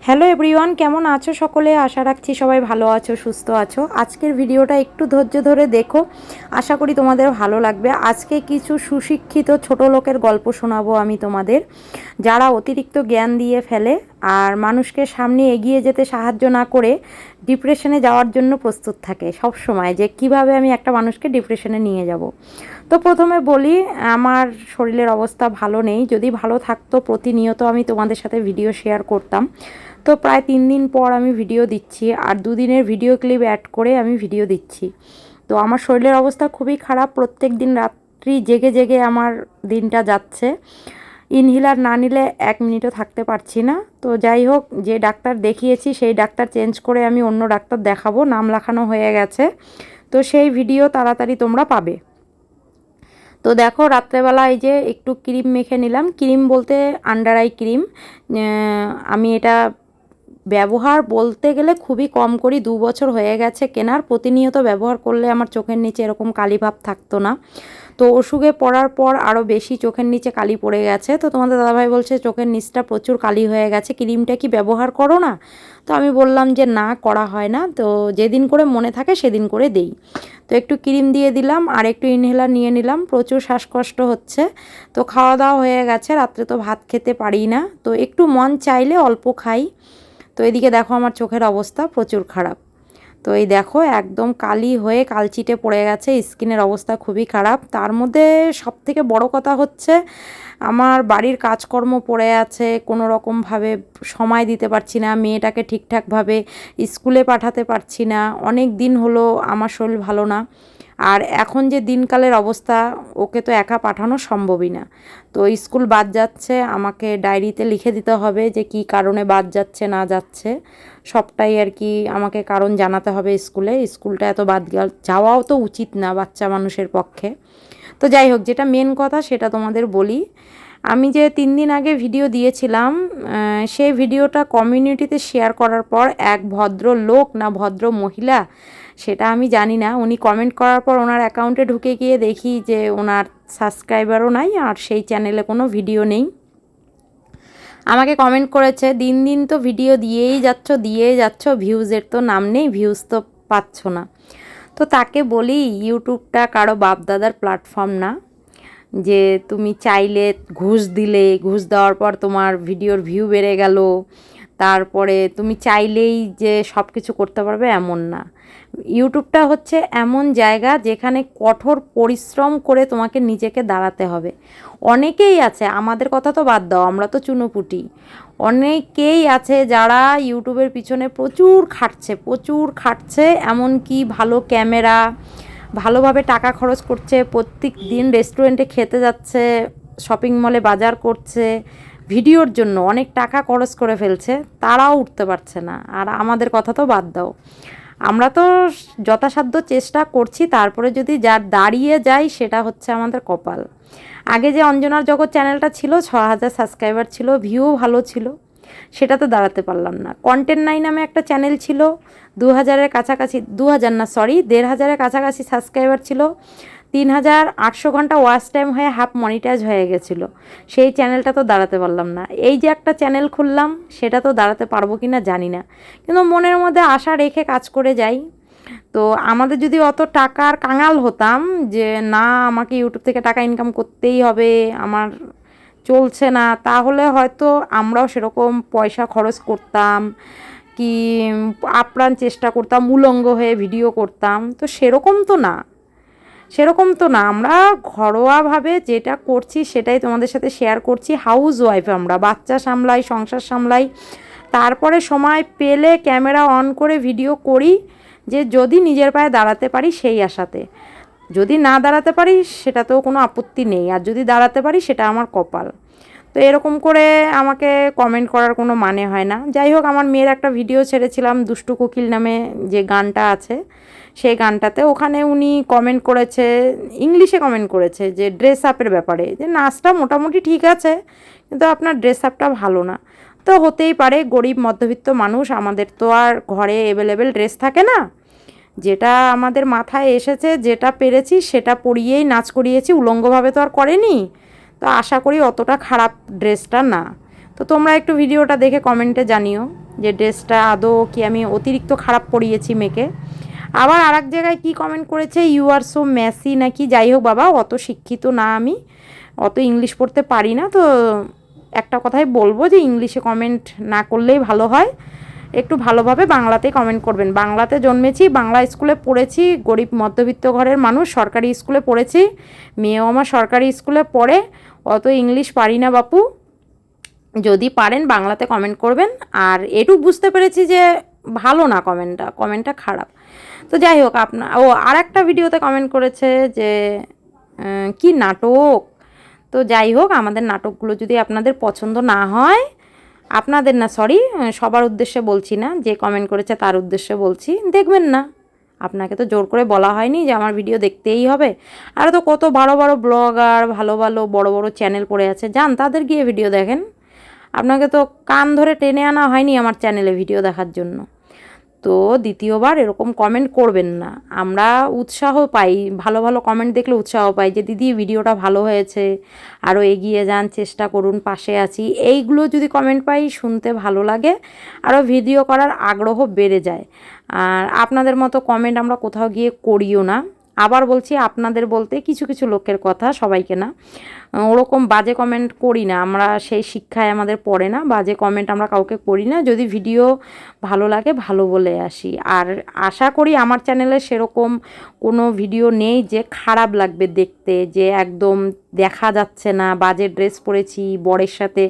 Hello everyone, কেমন আছো সকলে? আশা রাখছি সবাই ভালো আছো, সুস্থ আছো। আজকের ভিডিওটা একটু ধৈর্য ধরে দেখো, আশা করি তোমাদের ভালো লাগবে। আজকে কিছু সুশিক্ষিত ছোট লোকের গল্প শোনাবো আমি তোমাদের, যারা অতিরিক্ত জ্ঞান দিয়ে ফেলে আর মানুষকে সামনে এগিয়ে যেতে সাহায্য না করে ডিপ্রেশনে যাওয়ার জন্য প্রস্তুত থাকে সব সময়, যে কিভাবে আমি একটা মানুষকে ডিপ্রেশনে নিয়ে যাব। তো প্রথমে বলি, আমার শরীরের অবস্থা ভালো নেই। যদি ভালো থাকতো প্রতিনিয়ত আমি তোমাদের সাথে ভিডিও শেয়ার করতাম। তো প্রায় 3 দিন পর আমি ভিডিও দিচ্ছি, আর 2 দিনের ভিডিও ক্লিপ অ্যাড করে আমি ভিডিও দিচ্ছি। তো আমার শরীরের অবস্থা খুবই খারাপ। প্রত্যেক দিন রাত্রি জেগে জেগে আমার দিনটা যাচ্ছে। ইনহেলার না নিলে 1 মিনিটও থাকতে পারছি না। তো যাই হোক, যে ডাক্তার দেখিয়েছি সেই ডাক্তার চেঞ্জ করে আমি অন্য ডাক্তার দেখাবো, নাম লেখানো হয়ে গেছে। তো সেই ভিডিও তাড়াতাড়ি তোমরা পাবে। তো দেখো, রাত্রেবেলা এই যে একটু ক্রিম মেখে নিলাম। ক্রিম বলতে আন্ডার আই ক্রিম। আমি এটা ব্যবহার বলতে গেলে খুবই কম করি, 2 বছর হয়ে গেছে কেনার। প্রতিনিয়ত ব্যবহার করলে আমার চোখের নিচে এরকম কালি ভাব থাকতো না। তো ওষুধে পড়ার পর আরও বেশি চোখের নিচে কালি পড়ে গেছে। তো তোমাদের দাদাভাই বলছে চোখের নিচটা প্রচুর কালি হয়ে গেছে, ক্রিমটা কি ব্যবহার করো না? তো আমি বললাম যে না, করা হয় না। তো যেদিন করে মনে থাকে সেদিন করে দেই। তো একটু ক্রিম দিয়ে দিলাম আর একটু ইনহেলার নিয়ে নিলাম। প্রচুর শ্বাসকষ্ট হচ্ছে। তো খাওয়া দাওয়া হয়ে গেছে, রাত্রে তো ভাত খেতে পারি না, তো একটু মন চাইলে অল্প খাই। তো এদিকে দেখো আমার চোখের অবস্থা প্রচুর খারাপ। তো এই দেখো একদম কালি হয়ে কালচিটে পড়ে গেছে, স্কিনের অবস্থা খুবই খারাপ। তার মধ্যে সবথেকে বড় কথা হচ্ছে আমার বাড়ির কাজকর্ম পড়ে আছে, কোনো রকমভাবে সময় দিতে পারছি না, মেয়েটাকে ঠিকঠাকভাবে স্কুলে পাঠাতে পারছি না। অনেক দিন হলো আমার শরীর ভালো না। আর এখন যে দিনকালের অবস্থা, ওকে তো একা পাঠানো সম্ভবই না। তো স্কুল বাদ যাচ্ছে, আমাকে ডায়েরিতে লিখে দিতে হবে যে কী কারণে বাদ যাচ্ছে না যাচ্ছে, সবটাই আর কি আমাকে কারণ জানাতে হবে স্কুলটা এত বাদ যাওয়াও তো উচিত না বাচ্চা মানুষের পক্ষে। তো যাই হোক, যেটা মেন কথা সেটা তোমাদের বলি। আমি যে 3 দিন আগে ভিডিও দিয়েছিলাম, সেই ভিডিওটা কমিউনিটিতে শেয়ার করার পর এক ভদ্র লোক না ভদ্র মহিলা সেটা আমি জানি না, উনি কমেন্ট করার পর ওনার অ্যাকাউন্টে ঢুকে গিয়ে দেখি যে ওনার সাবস্ক্রাইবারও নাই আর সেই চ্যানেলে কোনো ভিডিও নেই। আমাকে কমেন্ট করেছে, দিন দিন তো ভিডিও দিয়েই যাচ্ছ, ভিউজের তো নাম নেই, ভিউজ তো পাচ্ছ না। তো তাকে বলি, ইউটিউবটা কারো বাপদাদার প্ল্যাটফর্ম না যে তুমি চাইলে ঘুষ দেওয়ার পর তোমার ভিডিওর ভিউ বেড়ে গেল, তারপরে তুমি চাইলেই যে সব কিছু করতে পারবে, এমন না। ইউটিউবটা হচ্ছে এমন জায়গা যেখানে কঠোর পরিশ্রম করে তোমাকে নিজেকে দাঁড়াতে হবে। অনেকেই আছে, আমাদের কথা তো বাদ দাও, আমরা তো চুনোপুটি। অনেকেই আছে যারা ইউটিউবের পিছনে প্রচুর খাটছে, এমনকি ভালো ক্যামেরা, ভালোভাবে টাকা খরচ করছে, প্রত্যেক দিন রেস্টুরেন্টে খেতে যাচ্ছে, শপিং মলে বাজার করছে, ভিডিওর জন্য অনেক টাকা খরচ করে ফেলছে, তারাও উঠতে পারছে না। আর আমাদের কথা তো বাদ দাও, আমরা তো যথাসাধ্য চেষ্টা করছি, তারপরে যদি যার দাঁড়িয়ে যায় সেটা হচ্ছে আমাদের কপাল। আগে যে অঞ্জনার জগৎ চ্যানেলটা ছিল, 6,000 সাবস্ক্রাইবার ছিল, ভিউ ভালো ছিল, সেটা তো দাঁড়াতে পারলাম না। কন্টেন্ট নাই নামে একটা চ্যানেল ছিল, 2,000-এর কাছাকাছি, 2,000 না সরি 1,500-এর কাছাকাছি সাবস্ক্রাইবার ছিল, 3,800 ঘন্টা ওয়াচ টাইম হয়ে হাফ মনিটাইজ হয়ে গেছিলো। সেই চ্যানেলটা তো দাঁড়াতে পারলাম না। এই যে একটা চ্যানেল খুললাম, সেটা তো দাঁড়াতে পারবো কি না জানি না, কিন্তু মনের মধ্যে আশা রেখে কাজ করে যাই। তো আমাদের যদি অত টাকার কাঙাল হতাম যে না আমাকে ইউটিউব থেকে টাকা ইনকাম করতেই হবে, আমার চলছে না, তাহলে হয়তো আমরাও সেরকম পয়সা খরচ করতাম, কি আপ্রাণ চেষ্টা করতাম, উলঙ্গ হয়ে ভিডিও করতাম। তো সেরকম তো না, আমরা ঘরোয়াভাবে যেটা করছি সেটাই তোমাদের সাথে শেয়ার করছি। হাউস ওয়াইফ আমরা, বাচ্চা সামলাই, সংসার সামলাই, তারপরে সময় পেলে ক্যামেরা অন করে ভিডিও করি, যে যদি নিজের পায়ে দাঁড়াতে পারি সেই আশাতে। যদি না দাঁড়াতে পারি সেটাতেও কোনো আপত্তি নেই, আর যদি দাঁড়াতে পারি সেটা আমার কপাল। তো এরকম করে আমাকে কমেন্ট করার কোনো মানে হয় না। যাই হোক, আমার মেয়ের একটা ভিডিও ছেড়েছিলাম, দুষ্টু কোকিল নামে যে গানটা আছে, সেই গানটাতে ওখানে উনি কমেন্ট করেছে, ইংলিশে কমেন্ট করেছে যে ড্রেস আপের ব্যাপারে, যে নাচটা মোটামুটি ঠিক আছে কিন্তু আপনার ড্রেস আপটা ভালো না। তো হতেই পারে, গরিব মধ্যবিত্ত মানুষ, আমাদের তো আর ঘরে অ্যাভেলেবেল ড্রেস থাকে না। যেটা আমাদের মাথায় এসেছে, যেটা পেরেছি সেটা পরিয়েই নাচ করিয়েছি, উলঙ্গভাবে তো আর করেনি। তো আশা করি অতটা খারাপ ড্রেসটা না। তো তোমরা একটু ভিডিওটা দেখে কমেন্টে জানিও যে ড্রেসটা আদৌ কি আমি অতিরিক্ত খারাপ পরিয়েছি মেয়েকে। আবার আর এক জায়গায় কী কমেন্ট করেছে, ইউ আর সো মেসি নাকি। যাই হোক বাবা, অত শিক্ষিত না আমি, অত ইংলিশ পড়তে পারি না, তো একটা কথাই বলবো যে ইংলিশে কমেন্ট না করলেই ভালো হয়, একটু ভালোভাবে বাংলাতেই কমেন্ট করবেন। বাংলাতে জন্মেছি, বাংলা স্কুলে পড়েছি, গরিব মধ্যবিত্ত ঘরের মানুষ, সরকারি স্কুলে পড়েছি, মেয়েও আমার সরকারি স্কুলে পড়ে, অত ইংলিশ পারি না বাপু। যদি পারেন বাংলাতে কমেন্ট করবেন। আর এটুকু বুঝতে পেরেছি যে ভালো না, কমেন্টটা খারাপ। তো যাই হোক, আর একটা ভিডিওতে কমেন্ট করেছে যে কি নাটক। তো যাই হোক, আমাদের নাটকগুলো যদি আপনাদের পছন্দ না হয়, আপনাদের না, সরি, সবার উদ্দেশ্যে বলছি না, যে কমেন্ট করেছে তার উদ্দেশ্যে বলছি, দেখবেন না। আপনাকে তো জোর করে বলা হয়নি যে আমার ভিডিও দেখতেই হবে। আর তো কত বড় বড় ব্লগার, ভালো ভালো বড় বড় চ্যানেল পড়ে আছে, যান তাদের গিয়ে ভিডিও দেখেন। আপনাকে তো কান ধরে টেনে আনা হয়নি আমার চ্যানেলে ভিডিও দেখার জন্য। তো দ্বিতীয়বার এরকম কমেন্ট করবেন না। আমরা উৎসাহ পাই, ভালো ভালো কমেন্ট দেখলে উৎসাহ পাই যে দিদি ভিডিওটা ভালো হয়েছে, আরও এগিয়ে যান, চেষ্টা করুন, পাশে আছি, এইগুলো যদি কমেন্ট পাই শুনতে ভালো লাগে, আরও ভিডিও করার আগ্রহ বেড়ে যায়। আর আপনাদের মতো কমেন্ট আমরা কোথাও গিয়ে করিও না। আবার বলছি, আপনাদের বলতে কিছু কিছু লোকের কথা, সবাইকে না। ওরকম বাজে কমেন্ট করি না আমরা, সেই শিক্ষায় আমাদের পড়ে না, বাজে কমেন্ট আমরা কাউকে করি না। যদি ভিডিও ভালো লাগে ভালো বলে আসি। আর আশা করি আমার চ্যানেলে সেরকম কোনো ভিডিও নেই যে খারাপ লাগবে দেখতে, যে একদম দেখা যাচ্ছে না, বাজে ড্রেস পরেছি, বরের সাথে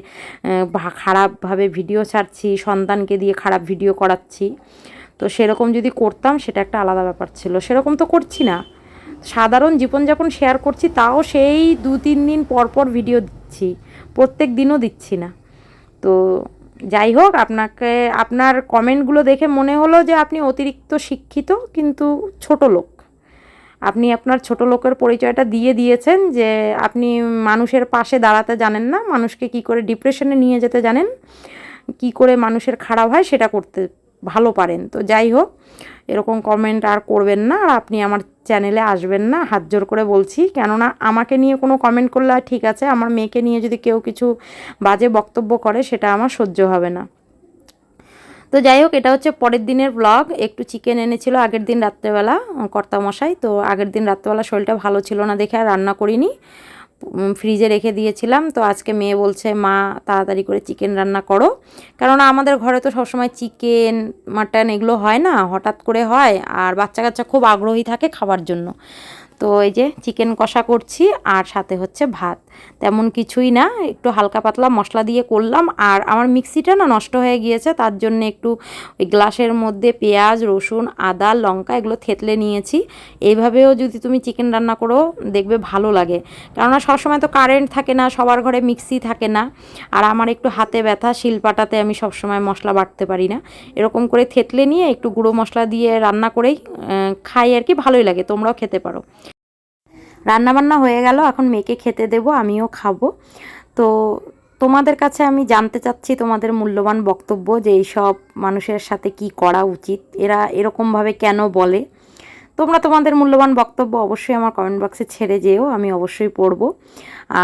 খারাপভাবে ভিডিও ছাড়ছি, সন্তানকে দিয়ে খারাপ ভিডিও করাচ্ছি। তো সেরকম যদি করতাম সেটা একটা আলাদা ব্যাপার ছিল, সেরকম তো করছি না। সাধারণ জীবনযাপন শেয়ার করছি, তাও সেই 2-3 দিন পর পর ভিডিও দিচ্ছি, প্রত্যেক দিনও দিচ্ছি না। তো যাই হোক, আপনার কমেন্টগুলো দেখে মনে হলো যে আপনি অতিরিক্ত শিক্ষিত কিন্তু ছোট লোক। আপনি আপনার ছোট লোকের পরিচয়টা দিয়ে দিয়েছেন, যে আপনি মানুষের পাশে দাঁড়াতে জানেন না, মানুষকে কি করে ডিপ্রেশনে নিয়ে যেতে জানেন, কি করে মানুষের খারাপ হয় সেটা করতে ভালো পারেন। তো যাই হোক, এরকম কমেন্ট আর করবেন না, আর আপনি আমার চ্যানেলে আসবেন না, হাত জোর করে বলছি। কেননা আমাকে নিয়ে কোনো কমেন্ট করলে ঠিক আছে, আমার মেয়েকে নিয়ে যদি কেউ কিছু বাজে বক্তব্য করে সেটা আমার সহ্য হবে না। তো যাই হোক, এটা হচ্ছে পরের দিনের ব্লগ। একটু চিকেন এনেছিল আগের দিন রাত্রেবেলা কর্তামশাই, তো আগের দিন রাত্রেবেলা শরীরটা ভালো ছিল না দেখে আর রান্না করিনি, ফ্রিজে রেখে দিয়েছিলাম। তো আজকে মেয়ে বলছে মা তাড়াতাড়ি করে চিকেন রান্না করো, কেননা আমাদের ঘরে তো সবসময় চিকেন মাটন এগুলো হয় না, হঠাৎ করে হয়, আর বাচ্চা কাচ্চা খুব আগ্রহী থাকে খাবার জন্য। তো এই যে চিকেন কষা করছি, আর সাথে হচ্ছে ভাত, তেমন কিছুই না, একটু হালকা পাতলা মশলা দিয়ে করলাম। আর আমার মিক্সিটা না নষ্ট হয়ে গিয়েছে, তার জন্য একটু ওই গ্লাসের মধ্যে পেঁয়াজ, রসুন, আদা, লঙ্কা এগুলো থেতলে নিয়েছি। এইভাবেও যদি তুমি চিকেন রান্না করো দেখবে ভালো লাগে, কেননা সবসময় তো কারেন্ট থাকে না, সবার ঘরে মিক্সি থাকে না, আর আমার একটু হাতে ব্যথা, শিলপাটাতে আমি সবসময় মশলা বাটতে পারি না। এরকম করে থেতলে নিয়ে একটু গুঁড়ো মশলা দিয়ে রান্না করেই খাই আর কি, ভালোই লাগে, তোমরাও খেতে পারো। রান্নাবান্না হয়ে গেল, এখন মেয়েকে খেতে দেব, আমিও খাবো। তো তোমাদের কাছে আমি জানতে চাচ্ছি তোমাদের মূল্যবান বক্তব্য, যে এইসব মানুষের সাথে কি করা উচিত, এরা এরকমভাবে কেন বলে। তোমরা তোমাদের মূল্যবান বক্তব্য অবশ্যই আমার কমেন্ট বক্সে ছেড়ে যেও, আমি অবশ্যই পড়ব।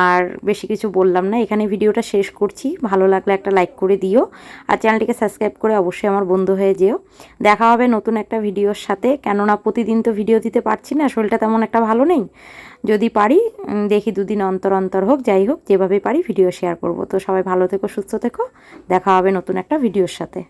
আর বেশি কিছু বললাম না, এখানে ভিডিওটা শেষ করছি। ভালো লাগলে একটা লাইক করে দিও, আর চ্যানেলটিকে সাবস্ক্রাইব করে অবশ্যই আমার বন্ধু হয়ে যেও। দেখা হবে নতুন একটা ভিডিওর সাথে, কেননা প্রতিদিন তো ভিডিও দিতে পারছি না, শরীরটা তেমন একটা ভালো নেই। যদি পারি দেখি 2 দিন অন্তর অন্তর হোক, যাই হোক, যেভাবে পারি ভিডিও শেয়ার করব। তো সবাই ভালো থেকো, সুস্থ থেকো, দেখা হবে নতুন একটা ভিডিওর সাথে।